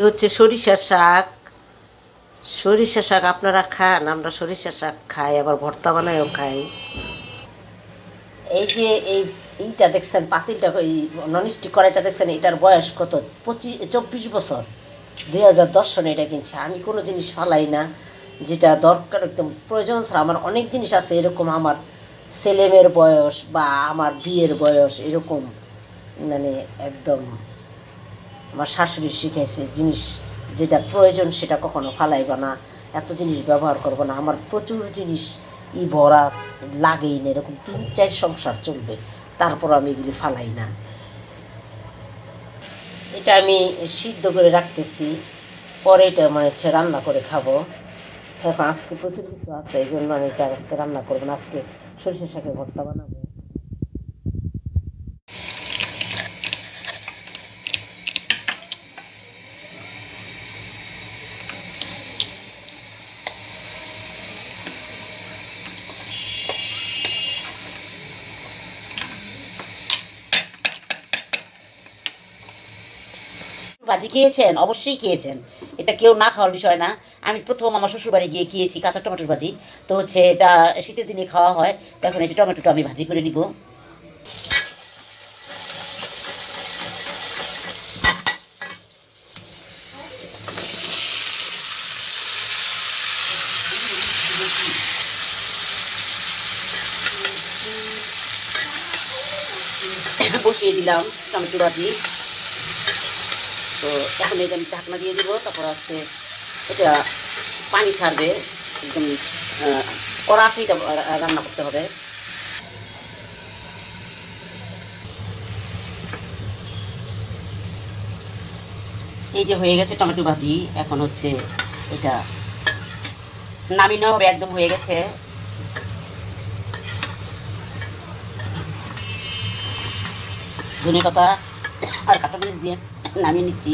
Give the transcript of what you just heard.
হচ্ছে সরিষার শাক। সরিষা শাক আপনারা খান? আমরা সরিষা শাক খাই, আবার ভর্তা বানায়ও খাই। এই যে এইটা দেখছেন, পাতিলটা, এই ননস্টিক কড়াইটা দেখছেন, এটার বয়স কত? 24 বছর। 2010 সনে এটা কিনছে। আমি কোনো জিনিস ফালাই না, যেটা দরকার একদম প্রয়োজন ছাড়া। আমার অনেক জিনিস আছে এরকম, আমার ছেলেমেয়ের বয়স বা আমার বিয়ের বয়স এরকম, মানে একদম আমার শাশুড়ি শিখেছে, জিনিস যেটা প্রয়োজন সেটা কখনো ফালাইবা না, এত জিনিস ব্যবহার করবো না। আমার প্রচুর জিনিস ভরা, লাগেই না, এরকম 3-4 সংসার চলবে, তারপর আমি এগুলি ফালাই না। এটা আমি সিদ্ধ করে রাখতেছি, পরে এটা মানে হচ্ছে রান্না করে খাবো। এখন আজকে প্রচুর কিছু আছে, এই জন্য আমি এটা আজকে রান্না করবো না। আজকে সরিষা শাকের ভর্তা বানাবো। ভাজি খেয়েছেন? অবশ্যই খেয়েছেন, এটা কেউ না খাওয়ার বিষয় না। আমি প্রথম আমার শ্বশুরবাড়ি গিয়ে খেয়েছি কাঁচা টমেটোর ভাজি। তো হচ্ছে এটা শীতের দিনে খাওয়া হয়। তখন এই যে টমেটোটা আমি ভাজি করে নিব। বসিয়ে দিলাম টমেটো ভাজি। তো এখন এই যে আমি ঢাকনা দিয়ে দিব, তারপর হচ্ছে এটা পানি ছাড়বে একদম, কড়াতেই রান্না করতে হবে। এই যে হয়ে গেছে টমেটো ভাজি। এখন হচ্ছে এটা নামিয়ে হবে, একদম হয়ে গেছে। ধনেপাতা আর কাঁচামরিচ দিয়ে নামিয়ে নিচ্ছি।